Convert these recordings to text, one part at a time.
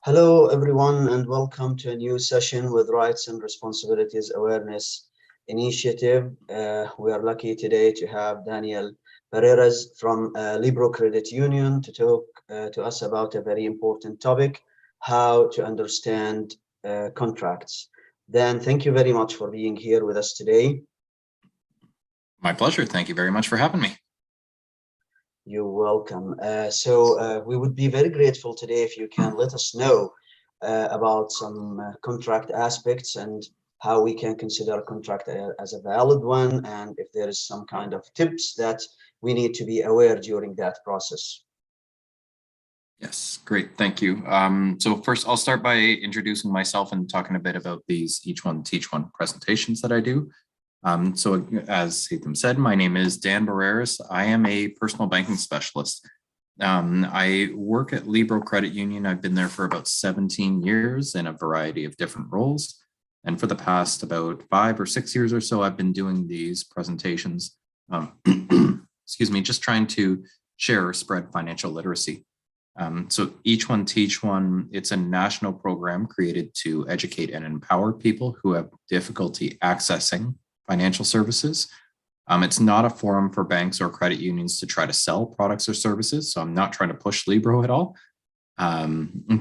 Hello, everyone, and welcome to a new session with Rights and Responsibilities Awareness Initiative. We are lucky today to have Daniel Barreiras from Libro Credit Union to talk to us about a very important topic, how to understand contracts. Dan, thank you very much for being here with us today. My pleasure. Thank you very much for having me. You're welcome. We would be very grateful today if you can let us know about some contract aspects and how we can consider a contract as a valid one, and if there is some kind of tips that we need to be aware during that process. Yes, great. Thank you. So first, I'll start by introducing myself and talking a bit about these Each One Teach One presentations that I do. So as Haitham said, my name is Dan Barreiras. I am a personal banking specialist. I work at Libro Credit Union. I've been there for about 17 years in a variety of different roles. And for the past about 5 or 6 years or so, I've been doing these presentations, excuse me, just trying to share or spread financial literacy. So Each One Teach One, it's a national program created to educate and empower people who have difficulty accessing financial services. It's not a forum for banks or credit unions to try to sell products or services. So I'm not trying to push Libro at all.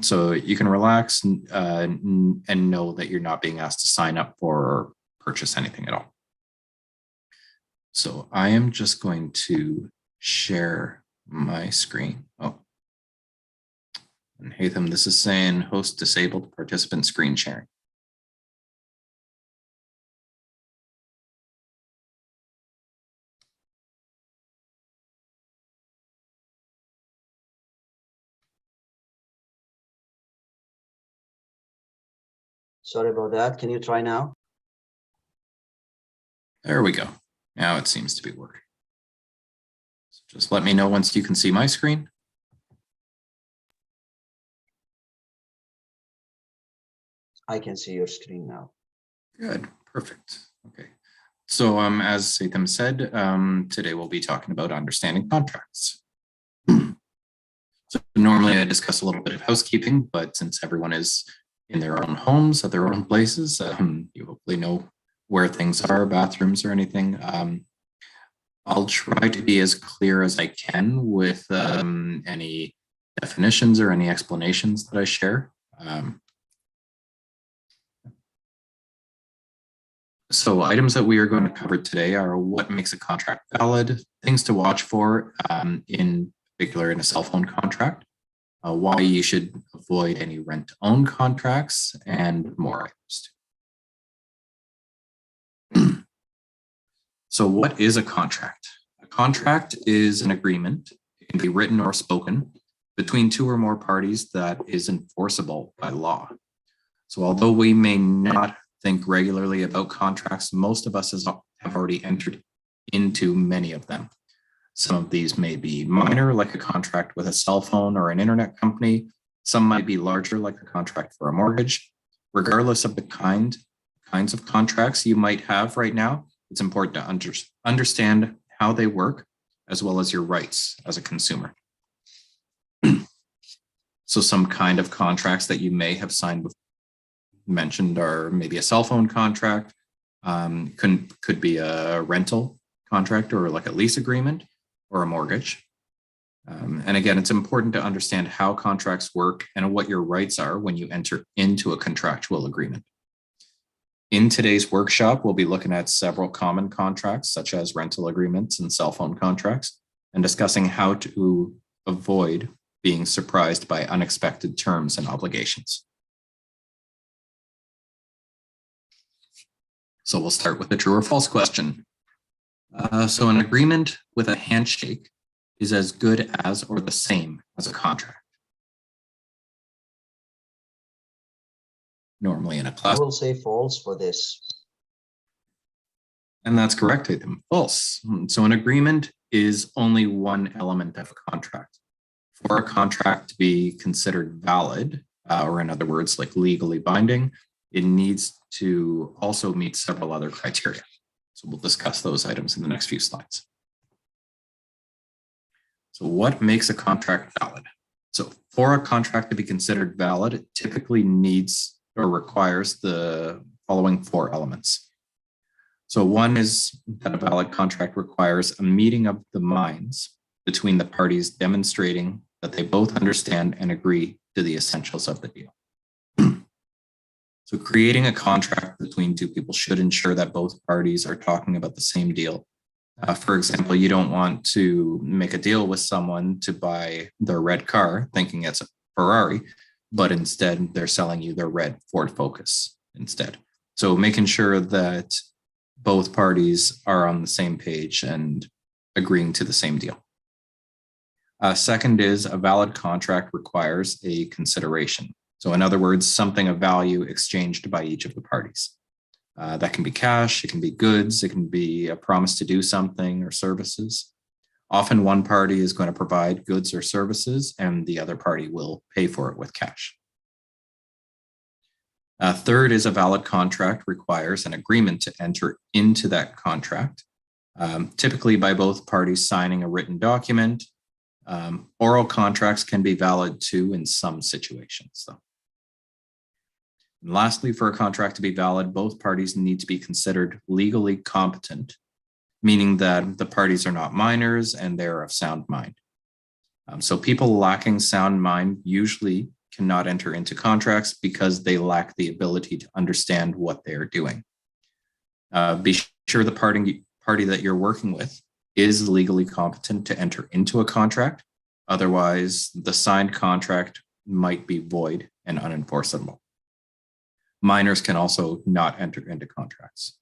So you can relax and know that you're not being asked to sign up for or purchase anything at all. So I am just going to share my screen. Oh, and Haitham, this is saying host disabled participant screen sharing. Sorry about that. Can you try now? There we go. Now it seems to be working. So just let me know once you can see my screen. I can see your screen now. Good, perfect. Okay. So as Haitham said, today we'll be talking about understanding contracts. So normally I discuss a little bit of housekeeping, but since everyone is in their own homes, at their own places, you hopefully know where things are, bathrooms or anything. I'll try to be as clear as I can with any definitions or any explanations that I share. So items that we are going to cover today are what makes a contract valid, things to watch for, in particular in a cell phone contract, why you should avoid any rent-to-own contracts, and more items. So what is a contract? A contract is an agreement. It can be written or spoken between two or more parties that is enforceable by law. So although we may not think regularly about contracts, most of us have already entered into many of them. Some of these may be minor, like a contract with a cell phone or an internet company. Some might be larger, like a contract for a mortgage. Regardless of the kinds of contracts you might have right now, it's important to understand how they work, as well as your rights as a consumer. So some kind of contracts that you may have signed before mentioned are maybe a cell phone contract, could be a rental contract or like a lease agreement, or a mortgage. And again, it's important to understand how contracts work and what your rights are when you enter into a contractual agreement. In today's workshop, we'll be looking at several common contracts, such as rental agreements and cell phone contracts, and discussing how to avoid being surprised by unexpected terms and obligations. So we'll start with the true or false question. So an agreement with a handshake is as good as or the same as a contract. Normally in a class. I will say false for this. And that's correct, Haitham. False. So an agreement is only one element of a contract. For a contract to be considered valid, or in other words, like legally binding, it needs to also meet several other criteria. So we'll discuss those items in the next few slides. So what makes a contract valid? So For a contract to be considered valid, it typically needs or requires the following 4 elements. So one is that a valid contract requires a meeting of the minds between the parties demonstrating that they both understand and agree to the essentials of the deal. So creating a contract between 2 people should ensure that both parties are talking about the same deal. For example, you don't want to make a deal with someone to buy their red car thinking it's a Ferrari, but instead they're selling you their red Ford Focus instead. So making sure that both parties are on the same page and agreeing to the same deal. Second is a valid contract requires a consideration. So in other words, something of value exchanged by each of the parties. That can be cash, it can be goods, it can be a promise to do something or services. Often one party is going to provide goods or services and the other party will pay for it with cash. Third is a valid contract requires an agreement to enter into that contract, typically by both parties signing a written document. Oral contracts can be valid too in some situations, though. And lastly, for a contract to be valid, both parties need to be considered legally competent, meaning that the parties are not minors and they're of sound mind. So people lacking sound mind usually cannot enter into contracts because they lack the ability to understand what they are doing. Be sure the party that you're working with is legally competent to enter into a contract. Otherwise, the signed contract might be void and unenforceable. Minors can also not enter into contracts.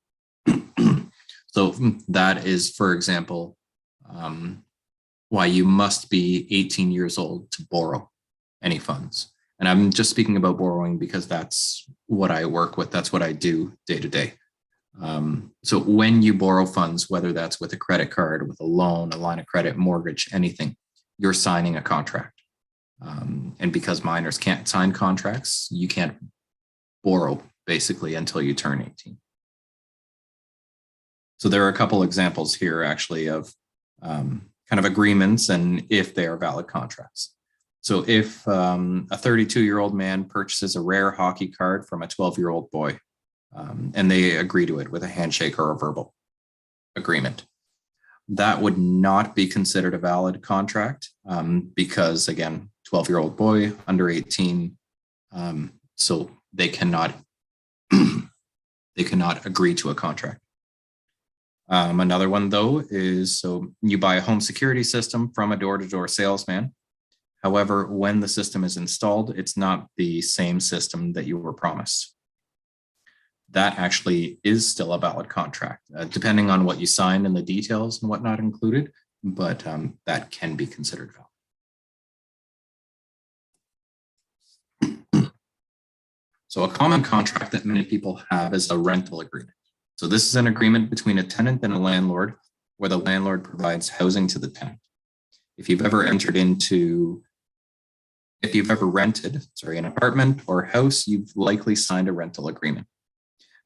So that is, for example, why you must be 18 years old to borrow any funds. And I'm just speaking about borrowing because that's what I work with. That's what I do day to day. So when you borrow funds, whether that's with a credit card, with a loan, a line of credit, mortgage, anything, you're signing a contract. And because minors can't sign contracts, you can't borrow basically until you turn 18. So there are a couple examples here actually of kind of agreements and if they are valid contracts. So if a 32-year-old man purchases a rare hockey card from a 12-year-old boy, and they agree to it with a handshake or a verbal agreement, that would not be considered a valid contract because, again, 12-year-old boy, under 18, so they cannot agree to a contract. Another one, though, is so you buy a home security system from a door-to-door salesman. However, when the system is installed, it's not the same system that you were promised. That actually is still a valid contract, depending on what you signed and the details and whatnot included, but that can be considered valid. So a common contract that many people have is a rental agreement. So this is an agreement between a tenant and a landlord where the landlord provides housing to the tenant. If you've ever rented an apartment or house, you've likely signed a rental agreement.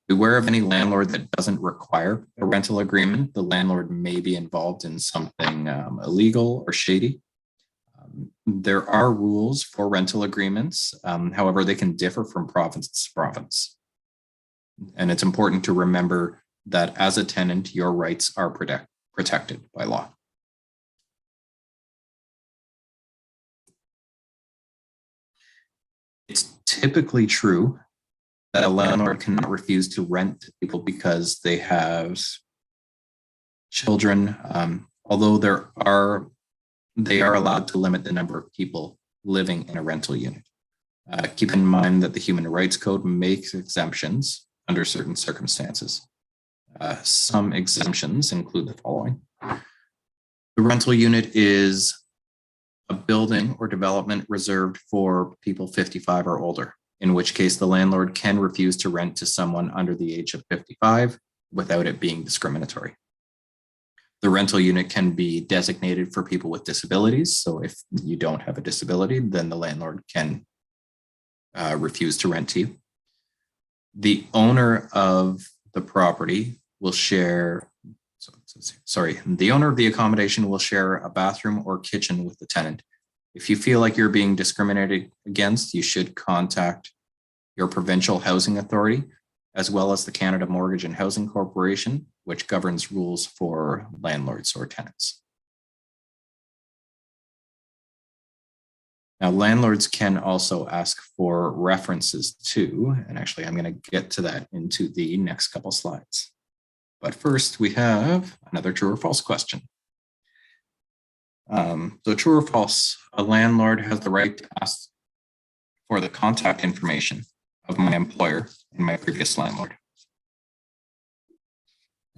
Beware of any landlord that doesn't require a rental agreement. The landlord may be involved in something illegal or shady. There are rules for rental agreements. However, they can differ from province to province. And it's important to remember that as a tenant, your rights are protected by law. It's typically true that a landlord cannot refuse to rent to people because they have children, although they are allowed to limit the number of people living in a rental unit. Keep in mind that the Human Rights Code makes exemptions under certain circumstances. Some exemptions include the following. The rental unit is a building or development reserved for people 55 or older, in which case the landlord can refuse to rent to someone under the age of 55 without it being discriminatory. The rental unit can be designated for people with disabilities. So if you don't have a disability, then the landlord can refuse to rent to you. The owner of the property will share, the owner of the accommodation will share a bathroom or kitchen with the tenant If you feel like you're being discriminated against, you should contact your provincial housing authority, as well as the Canada Mortgage and Housing Corporation, which governs rules for landlords or tenants. Now, landlords can also ask for references too, and actually I'm going to get to that into the next couple slides. But first we have another true or false question. So true or false, a landlord has the right to ask for the contact information of my employer and my previous landlord.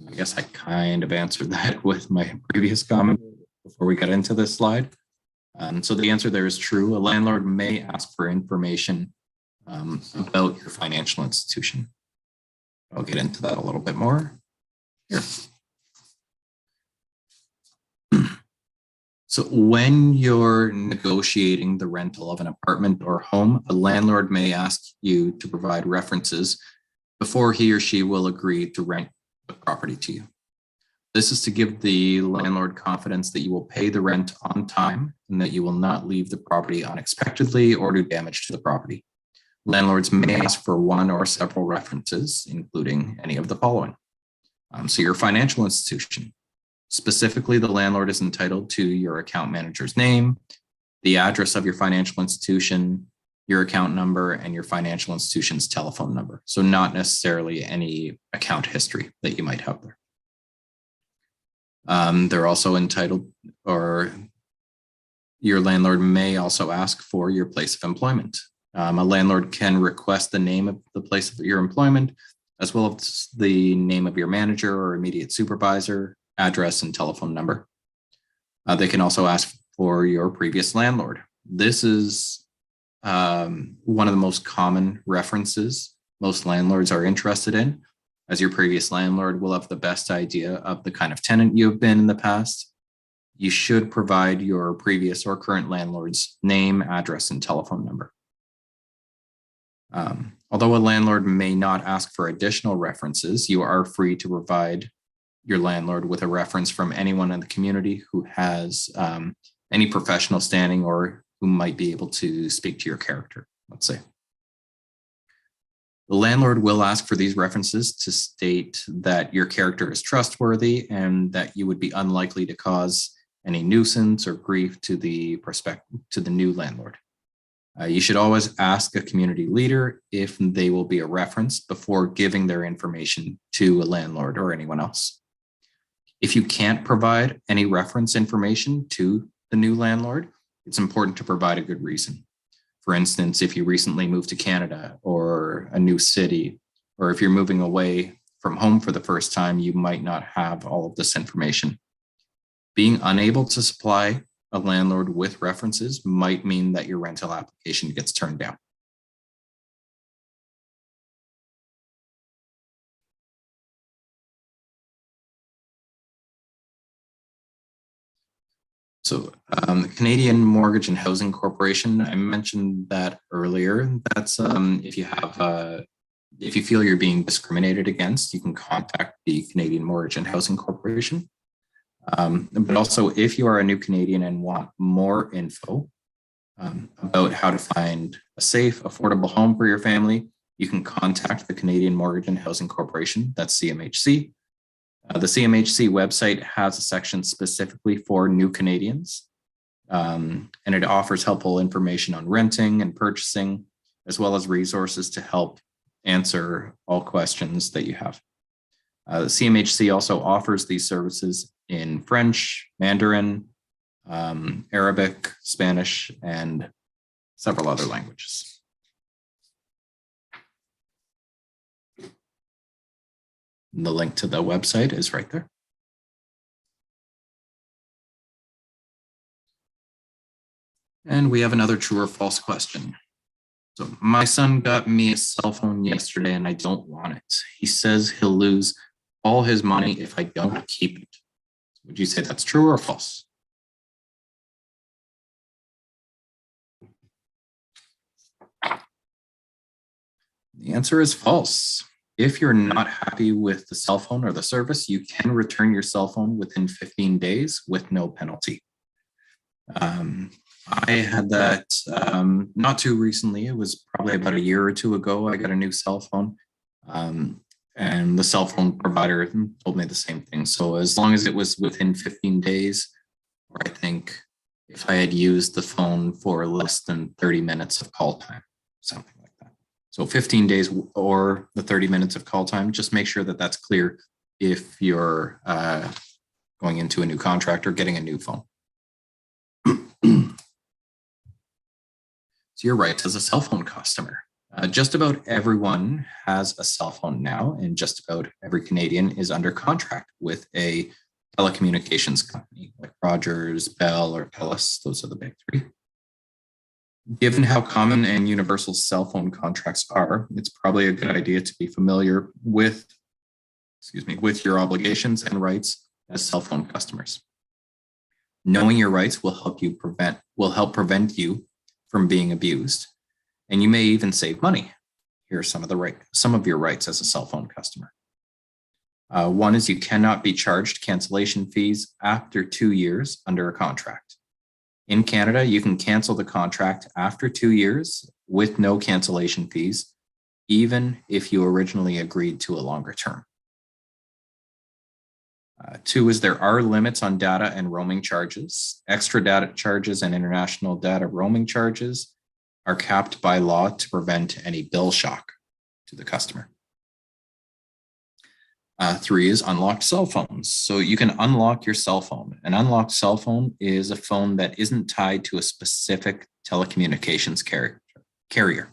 I guess I kind of answered that with my previous comment before we got into this slide. So the answer there is true. A landlord may ask for information about your financial institution. I'll get into that a little bit more here. So when you're negotiating the rental of an apartment or home, a landlord may ask you to provide references before he or she will agree to rent the property to you. This is to give the landlord confidence that you will pay the rent on time and that you will not leave the property unexpectedly or do damage to the property. Landlords may ask for one or several references, including any of the following. So your financial institution. Specifically, the landlord is entitled to your account manager's name, the address of your financial institution, your account number, and your financial institution's telephone number. So not necessarily any account history that you might have there. They're also entitled, or your landlord may also ask for your place of employment. A landlord can request the name of the place of your employment, as well as the name of your manager or immediate supervisor, address, and telephone number. They can also ask for your previous landlord. This is one of the most common references most landlords are interested in, as your previous landlord will have the best idea of the kind of tenant you have been in the past. You should provide your previous or current landlord's name, address, and telephone number. Although a landlord may not ask for additional references, you are free to provide your landlord with a reference from anyone in the community who has any professional standing or who might be able to speak to your character, let's say. The landlord will ask for these references to state that your character is trustworthy and that you would be unlikely to cause any nuisance or grief to the new landlord. You should always ask a community leader if they will be a reference before giving their information to a landlord or anyone else. If you can't provide any reference information to the new landlord, it's important to provide a good reason. For instance, if you recently moved to Canada or a new city, or if you're moving away from home for the first time, you might not have all of this information. Being unable to supply a landlord with references might mean that your rental application gets turned down. So the Canadian Mortgage and Housing Corporation, I mentioned that earlier. That's if you feel you're being discriminated against, you can contact the Canadian Mortgage and Housing Corporation. But also, if you are a new Canadian and want more info about how to find a safe, affordable home for your family, you can contact the Canadian Mortgage and Housing Corporation, that's CMHC. The CMHC website has a section specifically for new Canadians, and it offers helpful information on renting and purchasing, as well as resources to help answer all questions that you have. The CMHC also offers these services in French, Mandarin, Arabic, Spanish, and several other languages. The link to the website is right there. And we have another true or false question. So my son got me a cell phone yesterday and I don't want it. He says he'll lose all his money if I don't keep it. Would you say that's true or false? The answer is false. If you're not happy with the cell phone or the service, you can return your cell phone within 15 days with no penalty. I had that not too recently. It was probably about a year or two ago. I got a new cell phone. And the cell phone provider told me the same thing. So as long as it was within 15 days, or I think if I had used the phone for less than 30 minutes of call time, something like that. So 15 days or the 30 minutes of call time, just make sure that that's clear if you're going into a new contract or getting a new phone. So your rights as a cell phone customer. Just about everyone has a cell phone now, and just about every Canadian is under contract with a telecommunications company like Rogers, Bell, or TELUS. Those are the big three. Given how common and universal cell phone contracts are, it's probably a good idea to be familiar with, with your obligations and rights as cell phone customers. Knowing your rights will help prevent you from being abused, and you may even save money. Here are some of your rights as a cell phone customer. One is you cannot be charged cancellation fees after 2 years under a contract. In Canada, you can cancel the contract after 2 years with no cancellation fees, even if you originally agreed to a longer term. Two is there are limits on data and roaming charges. Extra data charges and international data roaming charges are capped by law to prevent any bill shock to the customer. Three is unlocked cell phones. So you can unlock your cell phone. An unlocked cell phone is a phone that isn't tied to a specific telecommunications carrier.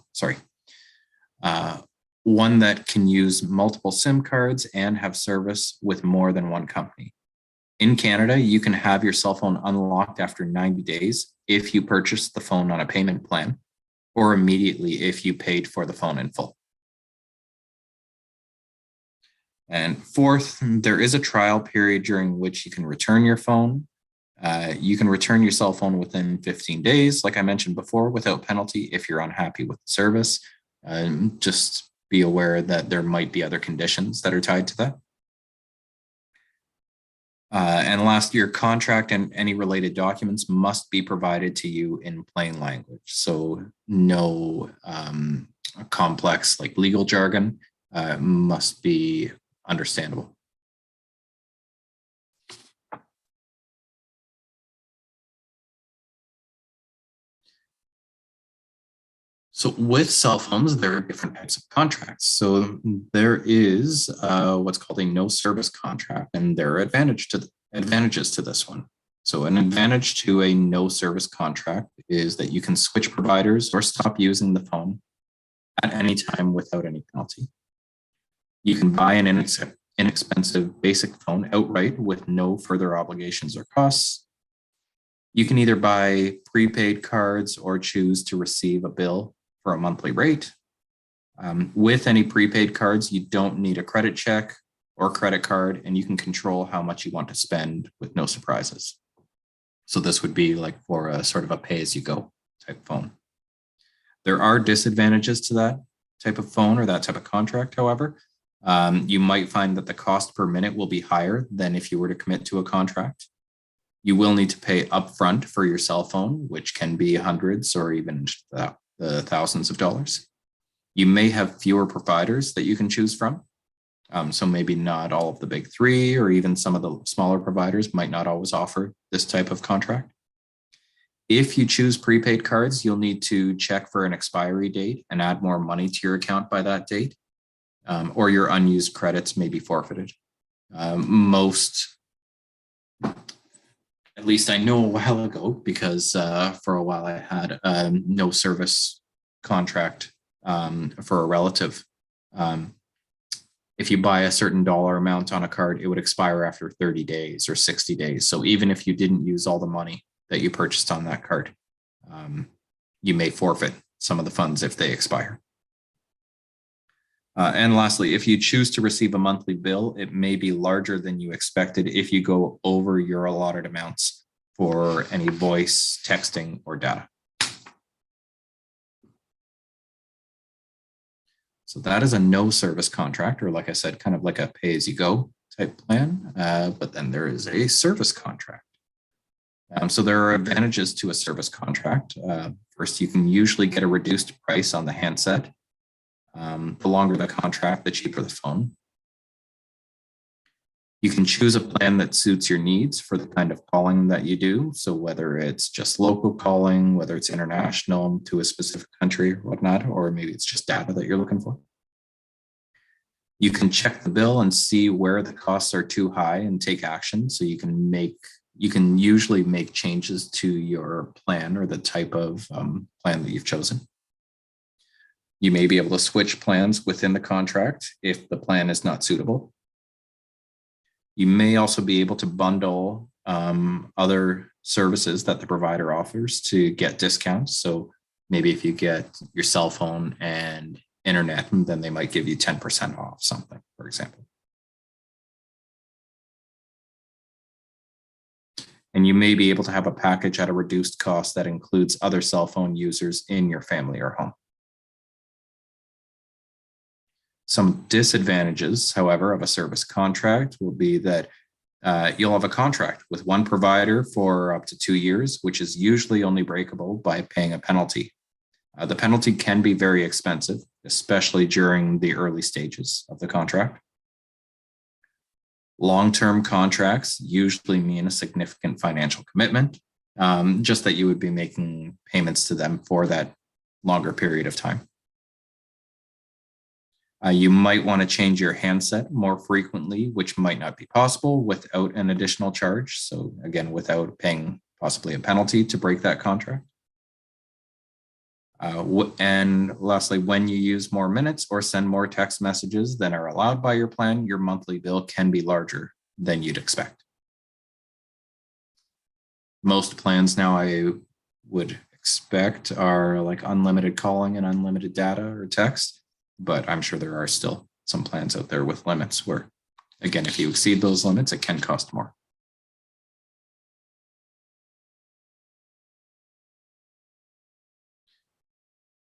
One that can use multiple SIM cards and have service with more than one company. In Canada, you can have your cell phone unlocked after 90 days if you purchase the phone on a payment plan, or immediately if you paid for the phone in full. And fourth, there is a trial period during which you can return your phone. You can return your cell phone within 15 days, like I mentioned before, without penalty if you're unhappy with the service. Just be aware that there might be other conditions that are tied to that. And last, your contract and any related documents must be provided to you in plain language. So no complex like legal jargon, must be understandable. So with cell phones, there are different types of contracts. So there is what's called a no service contract, and there are advantages to this one. So an advantage to a no service contract is that you can switch providers or stop using the phone at any time without any penalty. You can buy an inexpensive basic phone outright with no further obligations or costs. You can either buy prepaid cards or choose to receive a bill for a monthly rate. With any prepaid cards, you don't need a credit check or credit card, and you can control how much you want to spend with no surprises. So this would be like for a sort of a pay-as-you-go type phone. There are disadvantages to that type of phone or that type of contract, however. You might find that the cost per minute will be higher than if you were to commit to a contract. You will need to pay upfront for your cell phone, which can be hundreds or even the thousands of dollars. You may have fewer providers that you can choose from. So maybe not all of the big three, or even some of the smaller providers might not always offer this type of contract. If you choose prepaid cards, you'll need to check for an expiry date and add more money to your account by that date, or your unused credits may be forfeited. Most, at least I know a while ago, because for a while I had a no service contract for a relative. If you buy a certain dollar amount on a card, it would expire after 30 days or 60 days. So even if you didn't use all the money that you purchased on that card, you may forfeit some of the funds if they expire. And lastly, if you choose to receive a monthly bill, it may be larger than you expected if you go over your allotted amounts for any voice, texting, or data. So that is a no service contract, or like I said, kind of like a pay-as-you-go type plan. But then there is a service contract. So there are advantages to a service contract. First, you can usually get a reduced price on the handset. The longer the contract, the cheaper the phone. You can choose a plan that suits your needs for the kind of calling that you do. So whether it's just local calling, whether it's international to a specific country or whatnot, or maybe it's just data that you're looking for. You can check the bill and see where the costs are too high and take action. So you can usually make changes to your plan or the type of plan that you've chosen. You may be able to switch plans within the contract if the plan is not suitable. You may also be able to bundle other services that the provider offers to get discounts. So maybe if you get your cell phone and internet, then they might give you 10% off something, for example. And you may be able to have a package at a reduced cost that includes other cell phone users in your family or home. Some disadvantages, however, of a service contract will be that you'll have a contract with one provider for up to 2 years, which is usually only breakable by paying a penalty. The penalty can be very expensive, especially during the early stages of the contract. Long-term contracts usually mean a significant financial commitment, just that you would be making payments to them for that longer period of time. You might want to change your handset more frequently, which might not be possible without an additional charge. So again, without paying possibly a penalty to break that contract. And lastly, when you use more minutes or send more text messages than are allowed by your plan, your monthly bill can be larger than you'd expect. Most plans now I would expect are like unlimited calling and unlimited data or text, but I'm sure there are still some plans out there with limits where, again, if you exceed those limits, it can cost more.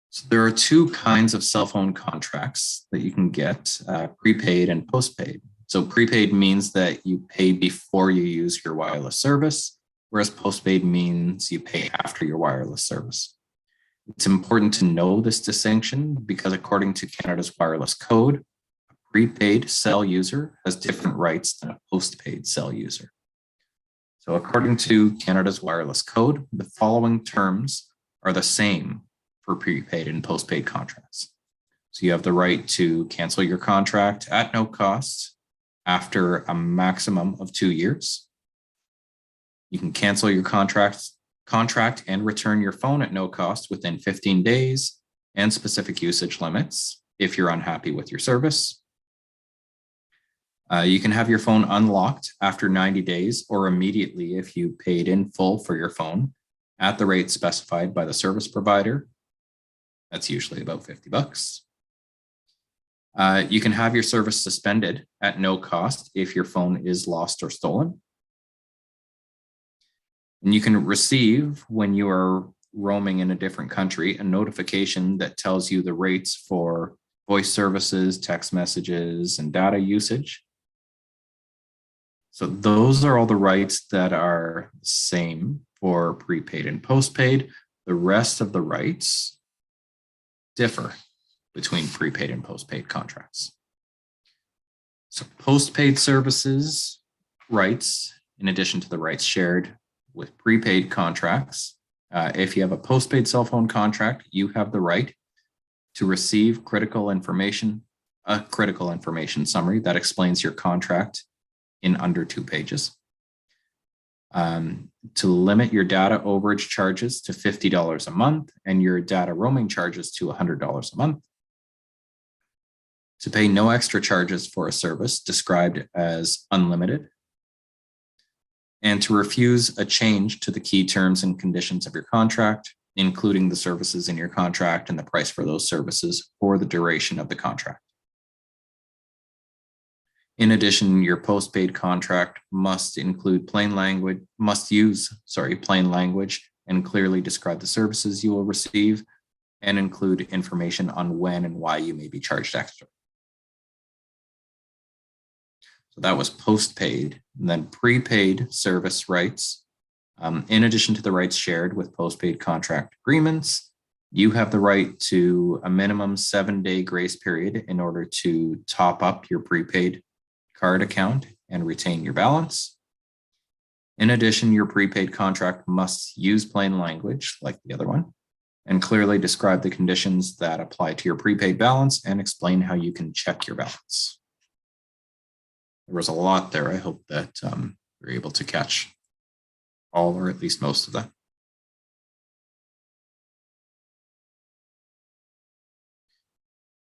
So there are two kinds of cell phone contracts that you can get, prepaid and postpaid. So prepaid means that you pay before you use your wireless service, whereas postpaid means you pay after your wireless service. It's important to know this distinction because according to Canada's wireless code, a prepaid cell user has different rights than a postpaid cell user. So according to Canada's wireless code, the following terms are the same for prepaid and postpaid contracts. So you have the right to cancel your contract at no cost after a maximum of 2 years. You can cancel your contract and return your phone at no cost within 15 days and specific usage limits if you're unhappy with your service. You can have your phone unlocked after 90 days or immediately if you paid in full for your phone at the rate specified by the service provider. That's usually about $50. You can have your service suspended at no cost if your phone is lost or stolen. And you can receive, when you are roaming in a different country, a notification that tells you the rates for voice services, text messages, and data usage. So those are all the rights that are the same for prepaid and postpaid. The rest of the rights differ between prepaid and postpaid contracts. So postpaid services rights, in addition to the rights shared with prepaid contracts, if you have a postpaid cell phone contract, you have the right to receive a critical information summary that explains your contract in under 2 pages. To limit your data overage charges to $50 a month and your data roaming charges to $100 a month. To pay no extra charges for a service described as unlimited. And to refuse a change to the key terms and conditions of your contract, including the services in your contract and the price for those services for the duration of the contract. In addition, your postpaid contract must include plain language and clearly describe the services you will receive and include information on when and why you may be charged extra. So that was postpaid. And then prepaid service rights In addition to the rights shared with postpaid contract agreements, you have the right to a minimum 7-day grace period in order to top up your prepaid card account and retain your balance. In addition, your prepaid contract must use plain language like the other one and clearly describe the conditions that apply to your prepaid balance and explain how you can check your balance. There was a lot there. I hope that you're able to catch all or at least most of that.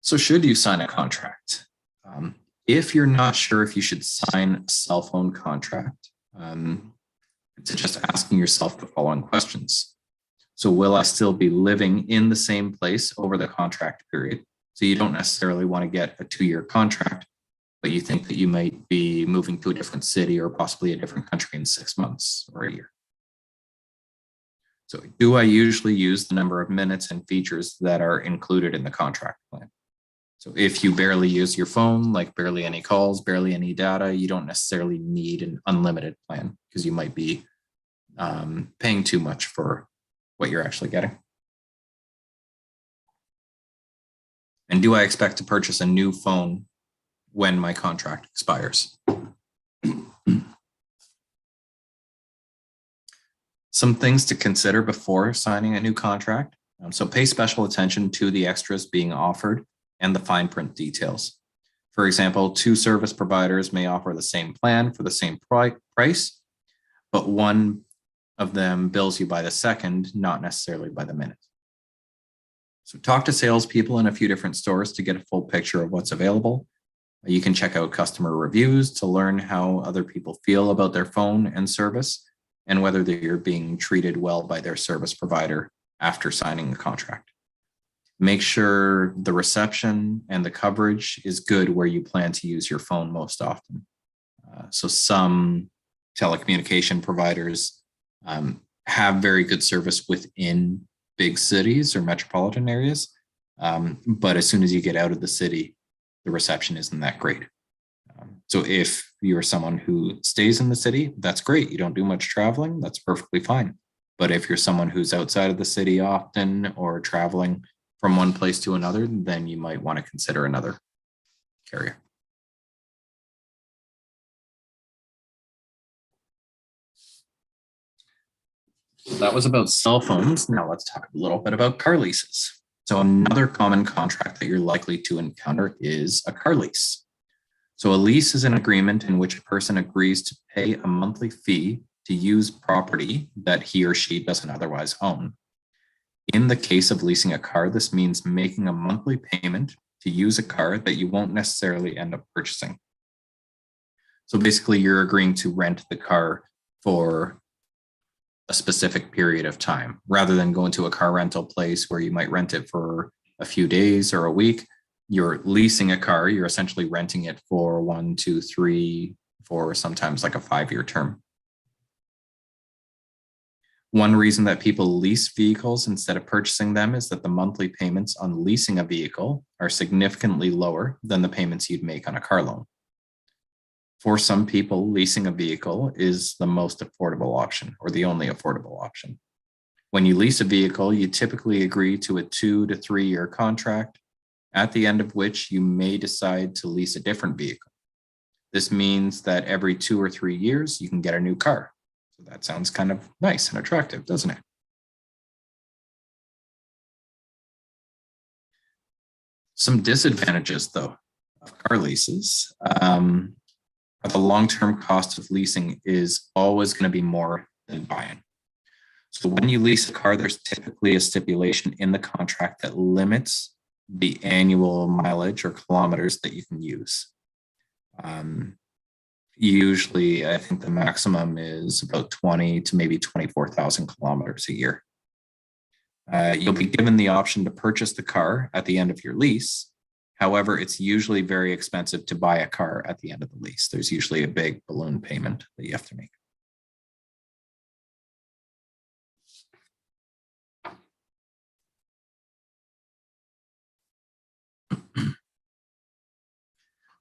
So should you sign a contract? If you're not sure if you should sign a cell phone contract, it's just asking yourself the following questions. So will I still be living in the same place over the contract period? So you don't necessarily want to get a 2-year contract, but you think that you might be moving to a different city or possibly a different country in 6 months or a year. So do I usually use the number of minutes and features that are included in the contract plan? So if you barely use your phone, like barely any calls, barely any data, you don't necessarily need an unlimited plan because you might be paying too much for what you're actually getting. And do I expect to purchase a new phone when my contract expires? Some things to consider before signing a new contract. So pay special attention to the extras being offered and the fine print details. For example, 2 service providers may offer the same plan for the same price, but one of them bills you by the second, not necessarily by the minute. So talk to salespeople in a few different stores to get a full picture of what's available. You can check out customer reviews to learn how other people feel about their phone and service and whether they're being treated well by their service provider after signing the contract. Make sure the reception and the coverage is good where you plan to use your phone most often. So some telecommunication providers have very good service within big cities or metropolitan areas. But as soon as you get out of the city, the reception isn't that great. So if you're someone who stays in the city, that's great. You don't do much traveling, that's perfectly fine. But if you're someone who's outside of the city often or traveling from one place to another, then you might want to consider another carrier. So that was about cell phones. Now let's talk a little bit about car leases. So another common contract that you're likely to encounter is a car lease. So a lease is an agreement in which a person agrees to pay a monthly fee to use property that he or she doesn't otherwise own. In the case of leasing a car, this means making a monthly payment to use a car that you won't necessarily end up purchasing. So basically, you're agreeing to rent the car for a specific period of time, rather than going to a car rental place where you might rent it for a few days or a week. You're leasing a car, you're essentially renting it for 1, 2, 3, 4, sometimes like a 5-year term. One reason that people lease vehicles instead of purchasing them is that the monthly payments on leasing a vehicle are significantly lower than the payments you'd make on a car loan. For some people, leasing a vehicle is the most affordable option or the only affordable option. When you lease a vehicle, you typically agree to a 2 to 3 year contract, at the end of which you may decide to lease a different vehicle. This means that every 2 or 3 years, you can get a new car. So that sounds kind of nice and attractive, doesn't it? Some disadvantages, though, of car leases. The long-term cost of leasing is always going to be more than buying. So when you lease a car, there's typically a stipulation in the contract that limits the annual mileage or kilometers that you can use. Usually, I think the maximum is about 20 to maybe 24,000 kilometers a year. You'll be given the option to purchase the car at the end of your lease. However, it's usually very expensive to buy a car at the end of the lease. There's usually a big balloon payment that you have to make.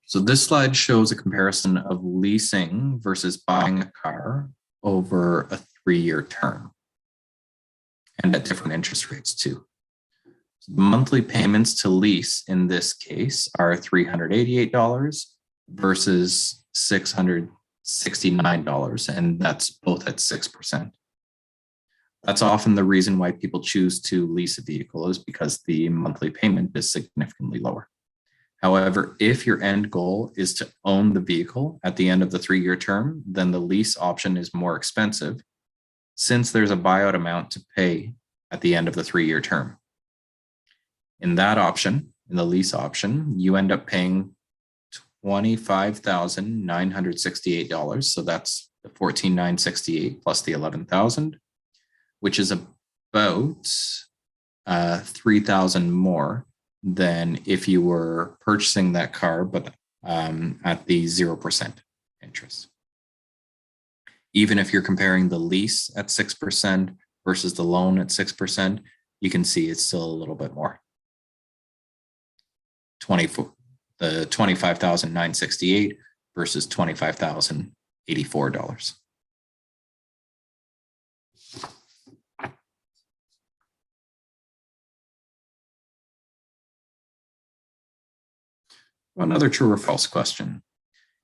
So this slide shows a comparison of leasing versus buying a car over a 3-year term and at different interest rates too. The monthly payments to lease in this case are $388 versus $669, and that's both at 6%. That's often the reason why people choose to lease a vehicle, is because the monthly payment is significantly lower. However, if your end goal is to own the vehicle at the end of the 3-year term, then the lease option is more expensive, since there's a buyout amount to pay at the end of the 3-year term. In that option, in the lease option, you end up paying $25,968. So that's the $14,968 plus the $11,000, which is about $3,000 more than if you were purchasing that car, but at the 0% interest. Even if you're comparing the lease at 6% versus the loan at 6%, you can see it's still a little bit more. The $25,968 versus $25,084. Another true or false question.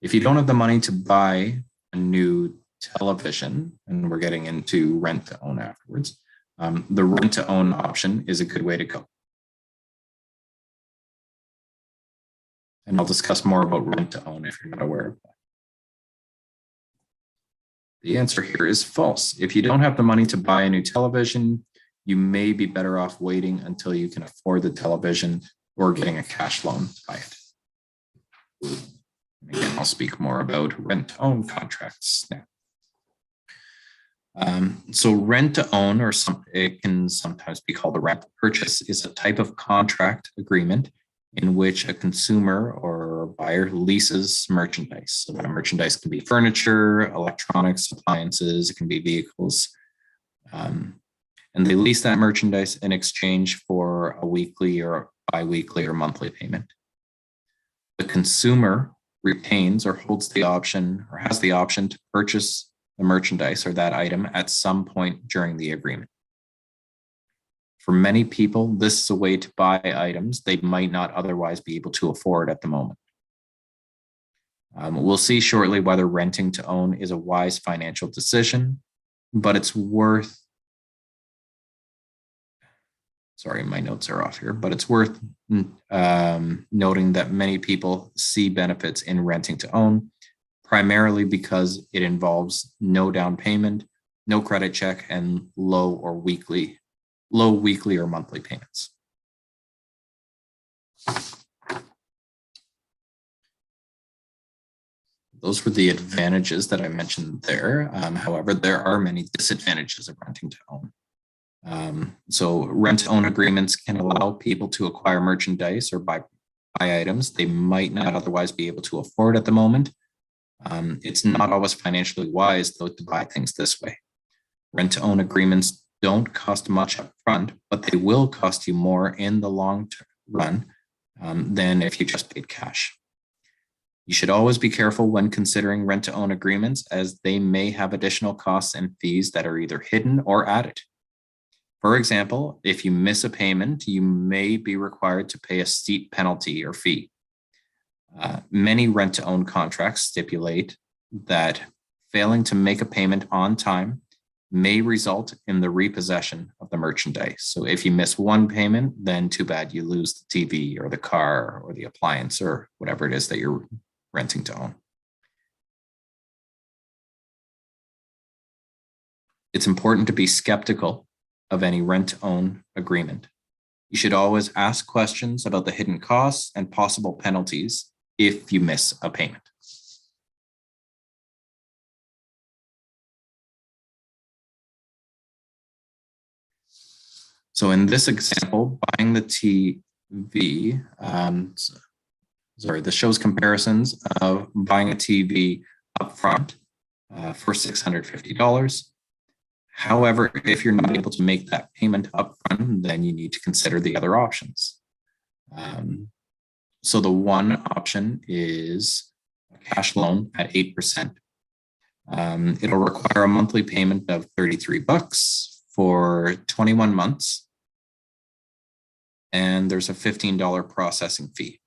If you don't have the money to buy a new television, and we're getting into rent to own afterwards, the rent to own option is a good way to go. And I'll discuss more about rent to own if you're not aware of that. The answer here is false. If you don't have the money to buy a new television, you may be better off waiting until you can afford the television or getting a cash loan to buy it. Again, I'll speak more about rent to own contracts now. So rent to own, or it can sometimes be called a rental purchase, is a type of contract agreement in which a consumer or buyer leases merchandise. So that merchandise can be furniture, electronics, appliances, it can be vehicles. And they lease that merchandise in exchange for a weekly or bi-weekly or monthly payment. The consumer retains or holds the option or has the option to purchase the merchandise or that item at some point during the agreement. For many people, this is a way to buy items they might not otherwise be able to afford at the moment. We'll see shortly whether renting to own is a wise financial decision, but it's worth, sorry, my notes are off here, but it's worth noting that many people see benefits in renting to own, primarily because it involves no down payment, no credit check, and low weekly or monthly payments. Those were the advantages that I mentioned there. However, there are many disadvantages of renting to own. So rent-to-own agreements can allow people to acquire merchandise or buy items they might not otherwise be able to afford at the moment. It's not always financially wise, though, to buy things this way. Rent-to-own agreements don't cost much up front, but they will cost you more in the long run than if you just paid cash. You should always be careful when considering rent-to-own agreements, as they may have additional costs and fees that are either hidden or added. For example, if you miss a payment, you may be required to pay a steep penalty or fee. Many rent-to-own contracts stipulate that failing to make a payment on time may result in the repossession of the merchandise. So if you miss one payment, then too bad, you lose the TV or the car or the appliance or whatever it is that you're renting to own. It's important to be skeptical of any rent-to-own agreement. You should always ask questions about the hidden costs and possible penalties if you miss a payment. So in this example, buying the TV, this shows comparisons of buying a TV upfront for $650. However, if you're not able to make that payment upfront, then you need to consider the other options. So the one option is a cash loan at 8%. It'll require a monthly payment of $33 for 21 months. And there's a $15 processing fee.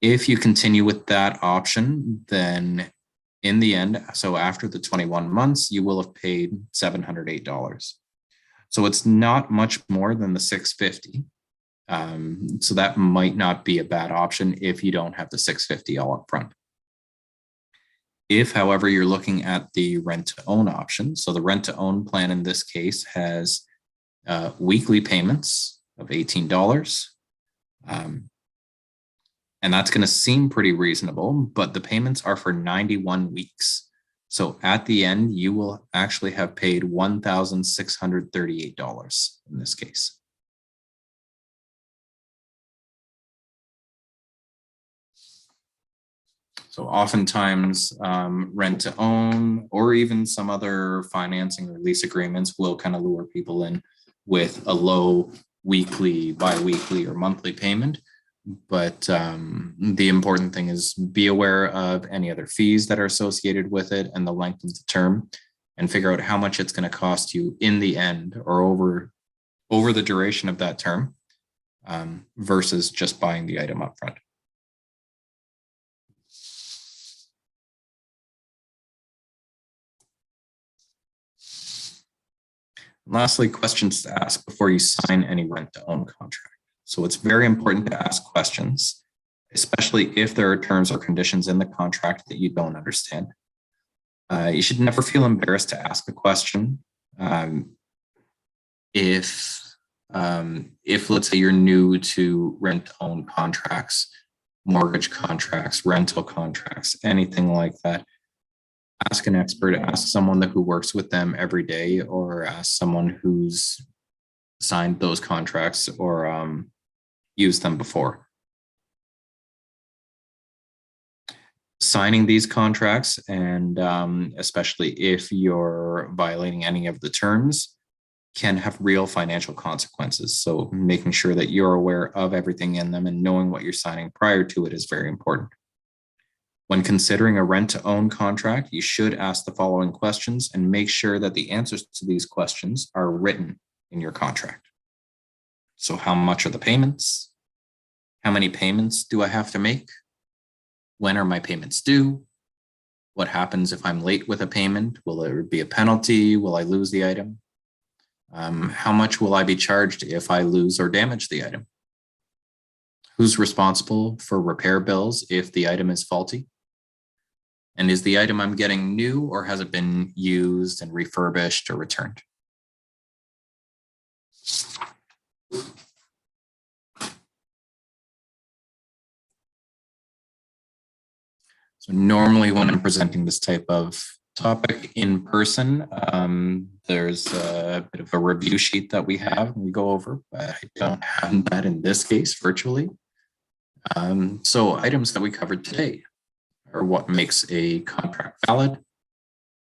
If you continue with that option, then in the end, so after the 21 months, you will have paid $708. So it's not much more than the $650. So that might not be a bad option if you don't have the $650 all up front. If, however, you're looking at the rent-to-own option, so the rent-to-own plan in this case has weekly payments of $18. And that's going to seem pretty reasonable, but the payments are for 91 weeks. So at the end, you will actually have paid $1,638 in this case. So oftentimes rent to own or even some other financing or lease agreements will kind of lure people in with a low weekly, bi-weekly or monthly payment. But the important thing is be aware of any other fees that are associated with it and the length of the term, and figure out how much it's going to cost you in the end or over the duration of that term versus just buying the item up front. Lastly, questions to ask before you sign any rent-to-own contract. So it's very important to ask questions, especially if there are terms or conditions in the contract that you don't understand. You should never feel embarrassed to ask a question. If let's say you're new to rent-to-own contracts, mortgage contracts, rental contracts, anything like that, ask an expert, ask someone who works with them every day, or ask someone who's signed those contracts or used them before. Signing these contracts, and especially if you're violating any of the terms, can have real financial consequences. So making sure that you're aware of everything in them and knowing what you're signing prior to it is very important. When considering a rent-to-own contract, you should ask the following questions and make sure that the answers to these questions are written in your contract. So how much are the payments? How many payments do I have to make? When are my payments due? What happens if I'm late with a payment? Will there be a penalty? Will I lose the item? How much will I be charged if I lose or damage the item? Who's responsible for repair bills if the item is faulty? And is the item I'm getting new, or has it been used and refurbished or returned? So normally when I'm presenting this type of topic in person, there's a bit of a review sheet that we have and we go over, but I don't have that in this case virtually. So items that we covered today are what makes a contract valid,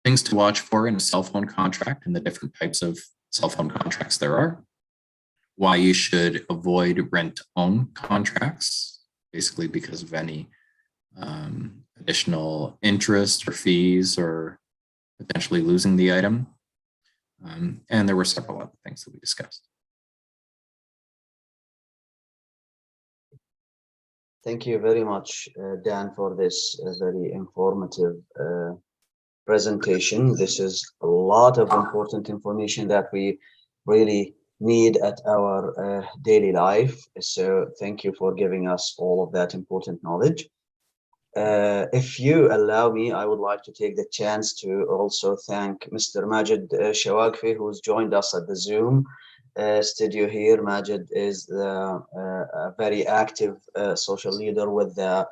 things to watch for in a cell phone contract and the different types of cell phone contracts there are, why you should avoid rent-own contracts, basically because of any additional interest or fees or potentially losing the item. And there were several other things that we discussed. Thank you very much, Dan, for this very informative presentation. This is a lot of important information that we really need at our daily life. So thank you for giving us all of that important knowledge. If you allow me, I would like to take the chance to also thank Mr. Majid Shawagfi, who's joined us at the Zoom studio here. Majid is a very active social leader with the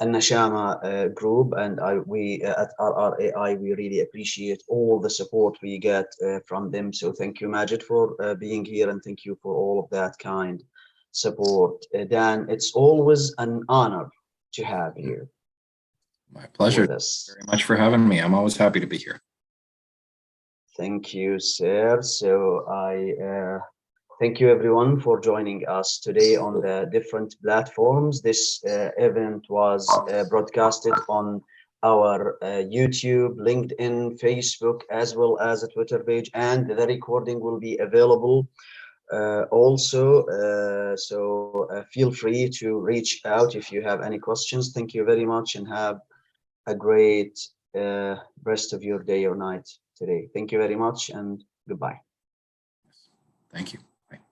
Al-Nashama group, and we at RRAI, we really appreciate all the support we get from them. So thank you, Majid, for being here, and thank you for all of that kind support. Dan, it's always an honor to have you. My pleasure. Very much for having me. I'm always happy to be here. Thank you, sir. So I thank you everyone for joining us today on the different platforms. This event was broadcasted on our YouTube, LinkedIn, Facebook, as well as a Twitter page, and the recording will be available also. So feel free to reach out if you have any questions. Thank you very much, and have a great rest of your day or night today. Thank you very much, and goodbye. Thank you.